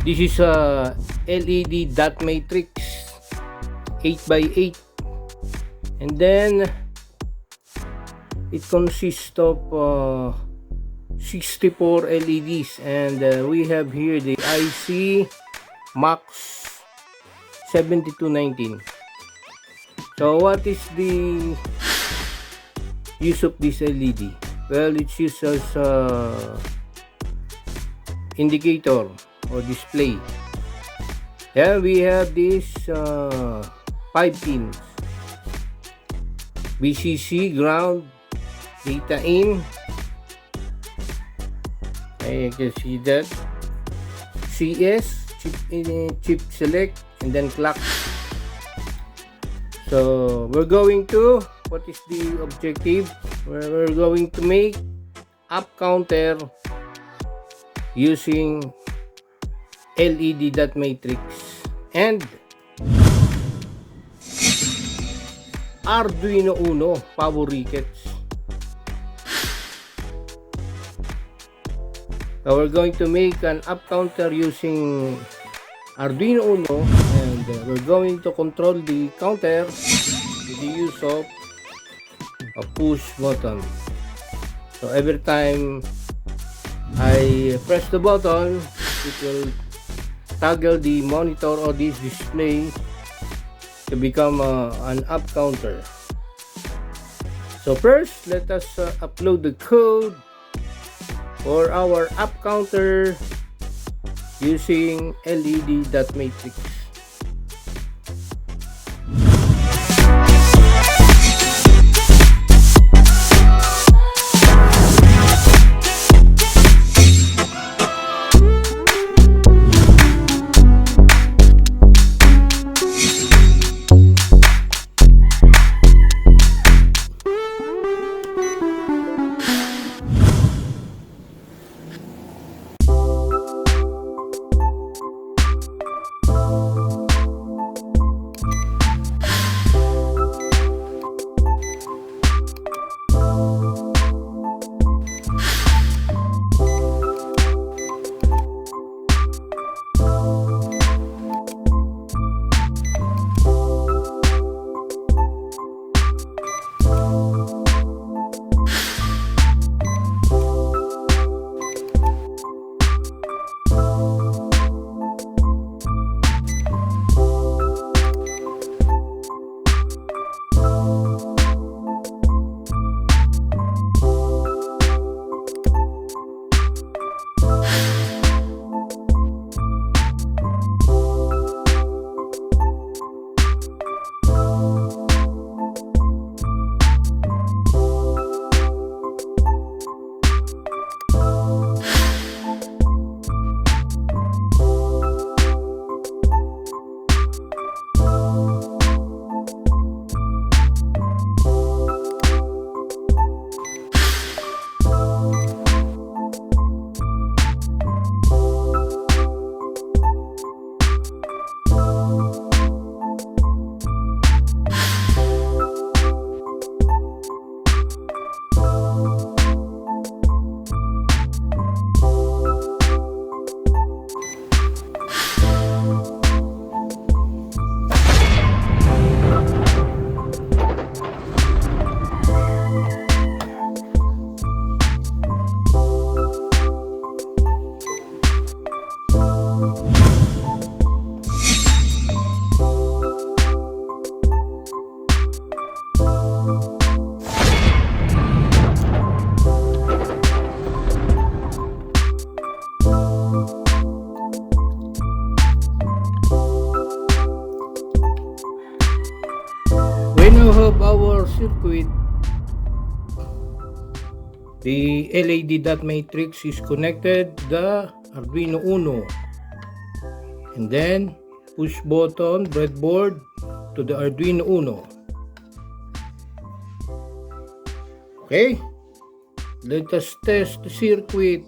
This is a LED dot matrix 8x8, and then it consists of 64 LEDs, and we have here the IC MAX 7219. So what is the use of this LED? Well, it's used as indicator or display. Yeah, we have these 5 pins: VCC, ground, data in. You can see that. CS, chip select, and then clock. So we're going to, what is the objective? We're going to make up counter using LED dot matrix and Arduino Uno power rickets. So we're going to make an up counter using Arduino Uno, and we're going to control the counter with the use of a push button. So every time I press the button, it will toggle the monitor or this display to become an up counter. So first, let us upload the code for our up counter using LED dot matrix. Of our circuit, the LED dot matrix is connected to the Arduino Uno, and then push button breadboard to the Arduino Uno. Okay, let us test the circuit.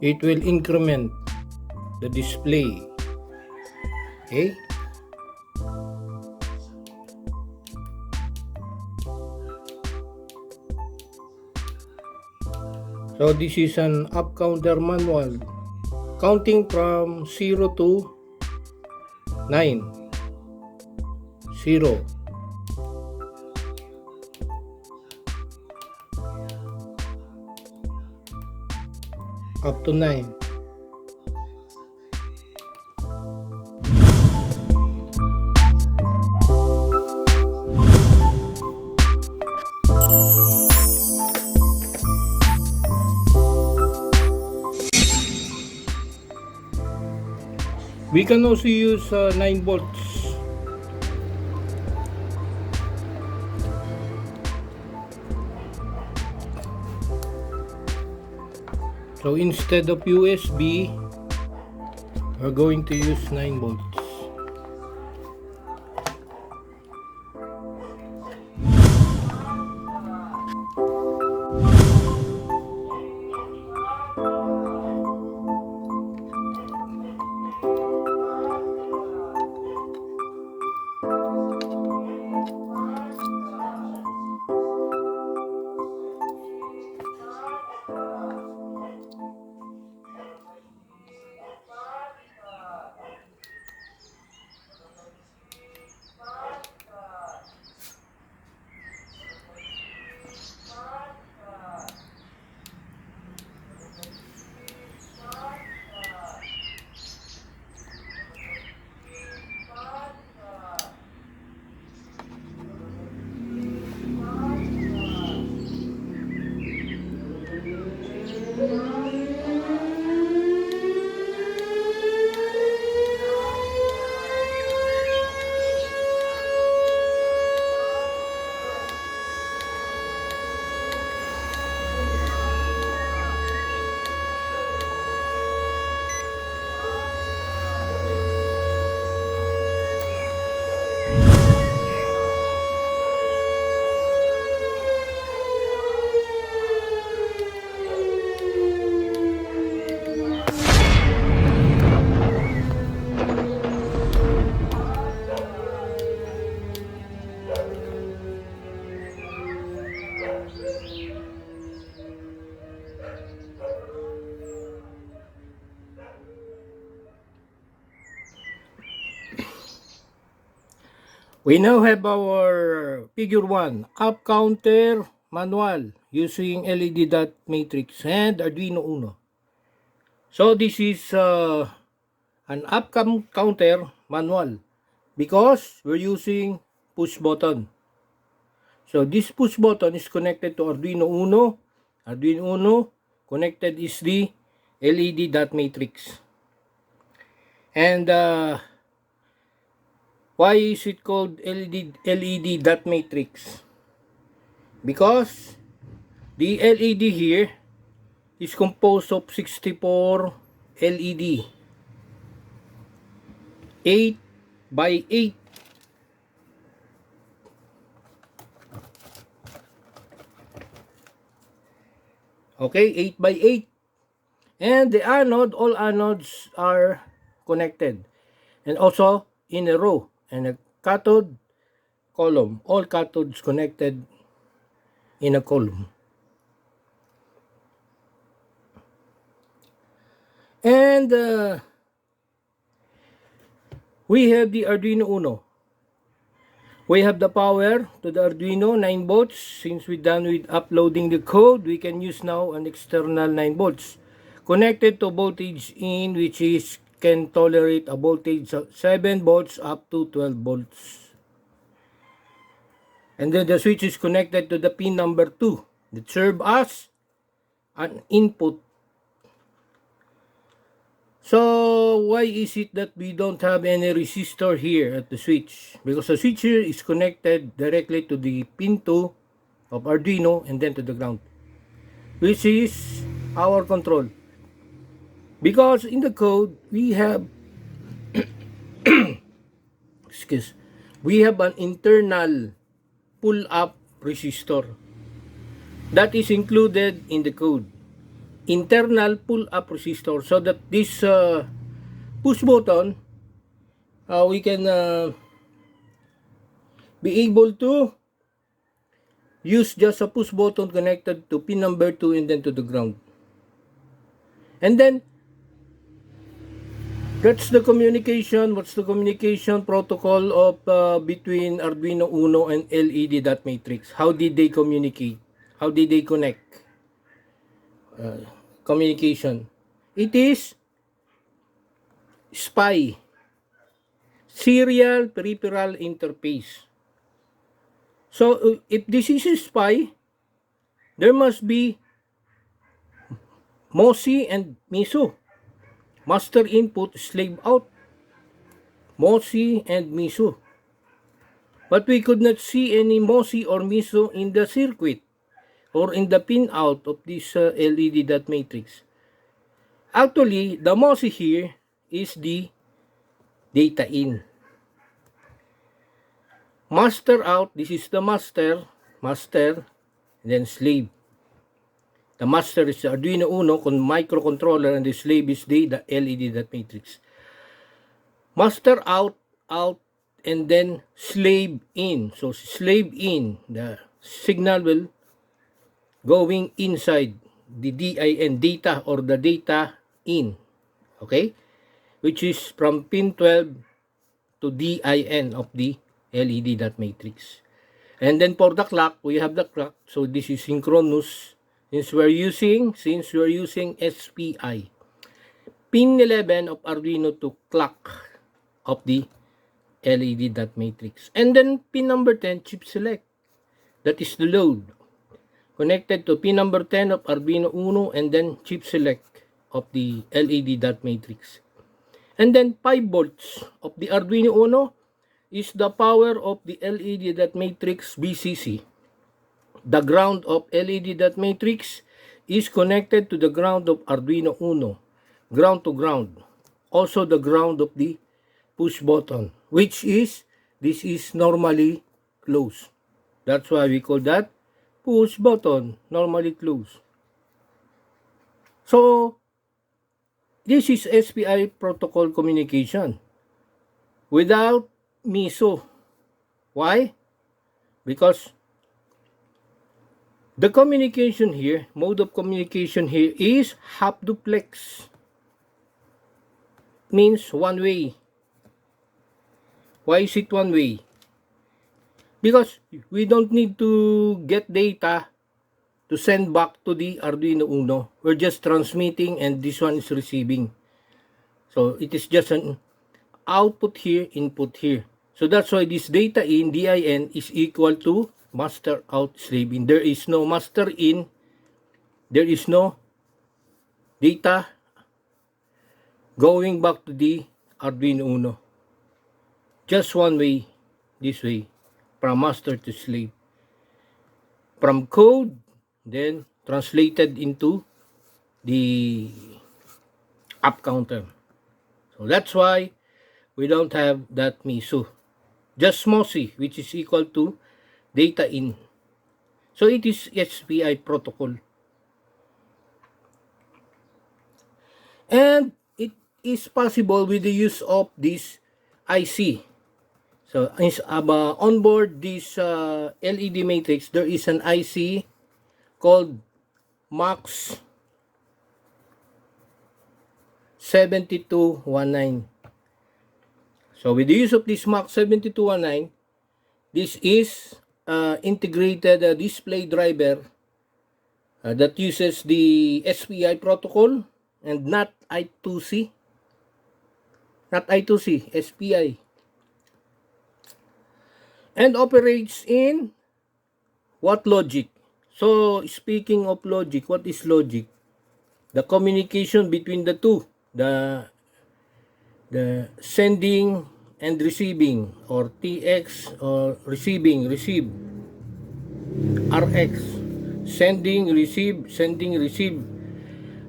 it will increment the display. Okay. So this is an up counter manual, counting from 0 to 9. 0. Up to 9. We can also use 9 volts. So instead of USB, we're going to use 9 volts. We now have our figure 1 up counter manual using LED dot matrix and Arduino Uno. So this is an up counter manual because we're using push button. So this push button is connected to Arduino Uno. Arduino Uno connected is the LED dot matrix. And why is it called LED dot matrix? Because the LED here is composed of 64 LED, 8 by 8. Okay, 8 by 8. And the anode, all anodes are connected. And also in a row. And a cathode column. All cathodes connected in a column. And we have the Arduino Uno. We have the power to the Arduino 9 volts. Since we're done with uploading the code, we can use now an external 9 volts connected to voltage in, which is can tolerate a voltage of 7 volts up to 12 volts. And then the switch is connected to the pin number 2 that serve as an input. So why is it that we don't have any resistor here at the switch? Because the switch here is connected directly to the pin 2 of Arduino and then to the ground, which is our control. Because in the code we have we have an internal pull-up resistor that is included in the code. internal pull-up resistor, so that this push button, we can be able to use just a push button connected to pin number 2 and then to the ground. And then that's the communication. What's the communication protocol of between Arduino Uno and LED dot matrix? How did they communicate? How did they connect? Communication. It is SPI, Serial Peripheral Interface. So if this is SPI, there must be MOSI and MISO. Master input, slave out. MOSI and MISO. But we could not see any MOSI or MISO in the circuit or in the pin out of this LED dot matrix. Actually, the MOSI here is the data in. Master out, this is the master, then slave. The master is the Arduino Uno microcontroller, and the slave is the LED dot matrix. Master out, and then slave in. So slave in, the signal will going inside the DIN, data, or the data in. Okay? Which is from pin 12 to DIN of the LED dot matrix. And then for the clock, we have the clock. So this is synchronous. Since we're using SPI. Pin 11 of Arduino to clock of the LED dot matrix. And then pin number 10, chip select. That is the load. Connected to pin number 10 of Arduino Uno, and then chip select of the LED dot matrix. And then 5 volts of the Arduino Uno is the power of the LED dot matrix VCC. The ground of LED dot matrix is connected to the ground of Arduino Uno, ground to ground. Also the ground of the push button, which is, this is normally closed. That's why we call that push button, normally closed. So this is SPI protocol communication without MISO. Why? Because the communication here, mode of communication here is half duplex. Means one way. Why is it one way? Because we don't need to get data to send back to the Arduino Uno. We're just transmitting, and this one is receiving. So it is just an output here, input here. So that's why this data in, DIN, is equal to master out, slave in. There is no master in, there is no data going back to the Arduino Uno. Just one way, this way, from master to slave. From code, then translated into the up counter. So that's why we don't have that MISO. Just MOSI, which is equal to data in. So it is SPI protocol. And it is possible with the use of this IC. So on board this LED matrix, there is an IC called MAX 7219. So with the use of this MAX 7219, this is integrated display driver that uses the SPI protocol and not I2C. Not I2C, SPI. And operates in what logic? So speaking of logic, what is logic? The communication between the two. The sending and receiving, or TX, or receive, RX, sending, receive.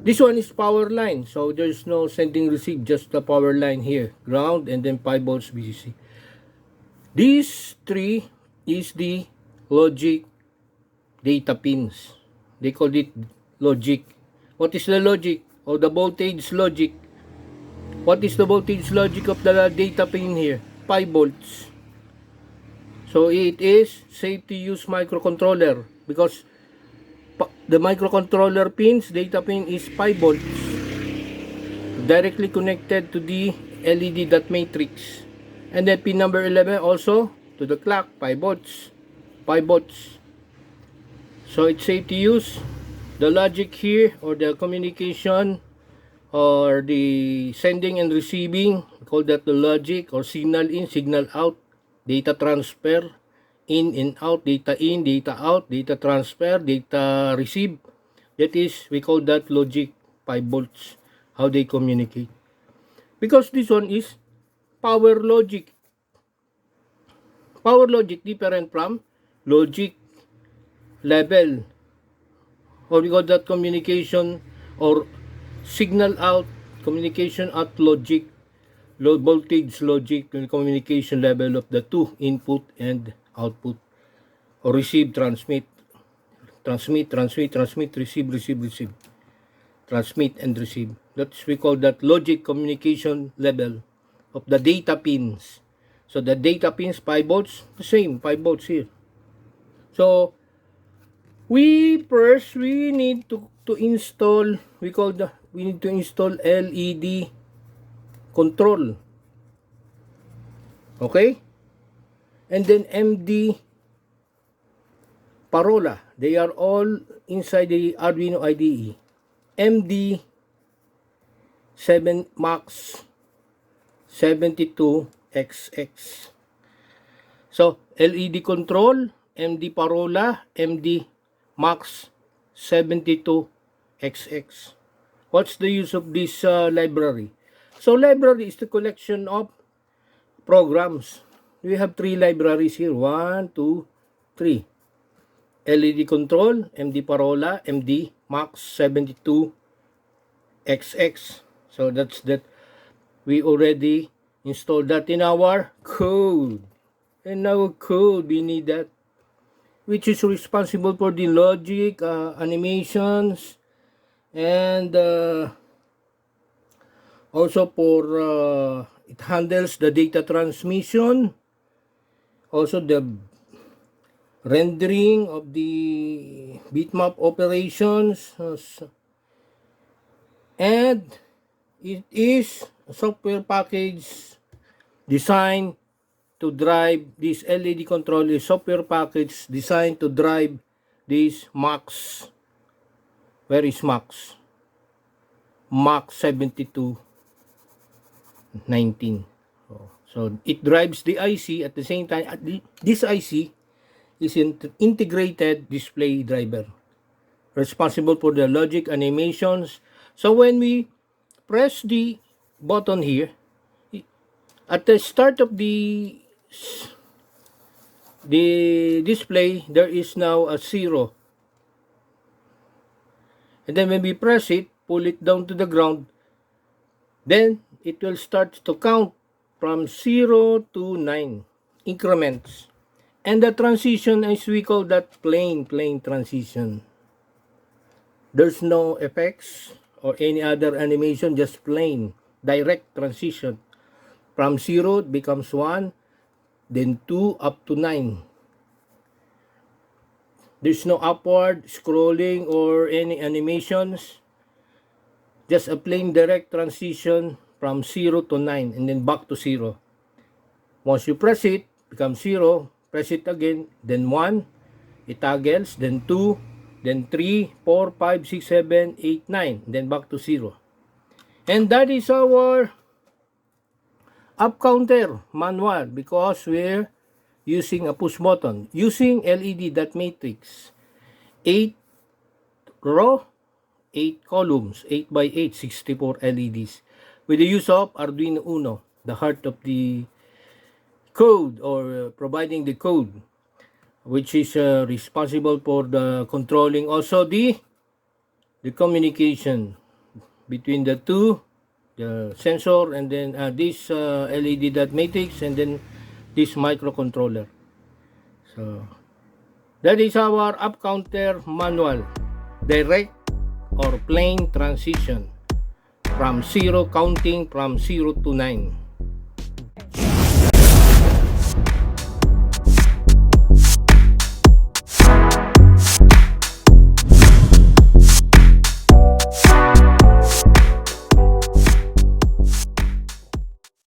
This one is power line, so there's no sending, receive, just the power line here, ground, and then 5 volts VCC. These three is the logic data pins. They call it logic What is the logic or the voltage logic? What is the voltage logic of the data pin here? 5 volts. So it is safe to use microcontroller because the microcontroller pins, data pin is 5 volts directly connected to the LED dot matrix. And then pin number 11 also to the clock, 5 volts. 5 volts. So it's safe to use. The logic here or the communication or the sending and receiving, we call that the logic, or signal in, signal out, data transfer, in and out, data in, data out, data transfer, data receive. That is, we call that logic, 5 volts, how they communicate. Because this one is power logic. Power logic different from logic level, or we call that communication or signal out, communication at logic, low voltage logic, communication level of the two, input and output, or receive, transmit, transmit, transmit, transmit, receive, receive, receive, transmit and receive. That's, we call that logic communication level of the data pins. So the data pins 5 volts, the same 5 volts here. So we need to install, we need to install LED control. Okay? And then MD Parola. They are all inside the Arduino IDE. MD 7 Max 72XX. So LED control, MD Parola, MD Max 72XX. What's the use of this library? So library is the collection of programs. We have 3 libraries here. 1, 2, 3. LED control, MD Parola, MD Max 72XX. So that's that. We already installed that in our code. In our code, we need that, which is responsible for the logic, animations, and also for it handles the data transmission, also the rendering of the bitmap operations, and it is a software package designed to drive this LED control, is software package designed to drive this Max. Where is Max? Max 7219. So it drives the IC at the same time. This IC is an integrated display driver responsible for the logic animations. So when we press the button here, at the start of the display, there is now a 0. And then when we press it, pull it down to the ground, then it will start to count from 0 to 9 increments. And the transition is, we call that plain transition. There's no effects or any other animation, just plain direct transition. From 0 it becomes 1, then 2 up to 9. There's no upward scrolling or any animations. Just a plain direct transition from 0 to 9 and then back to 0. Once you press it, becomes 0. Press it again, then 1. It toggles, then 2, then 3, 4, 5, 6, 7, 8, 9. Then back to 0. And that is our up counter manual, because we're using a push button using LED dot matrix, 8 row, 8 columns, 8 by 8, 64 LEDs with the use of Arduino Uno, the heart of the code, or providing the code, which is responsible for the controlling also the communication between the two, the sensor, and then this LED dot matrix, and then this microcontroller. So that is our up counter manual, direct or plain transition from 0 counting from 0 to 9.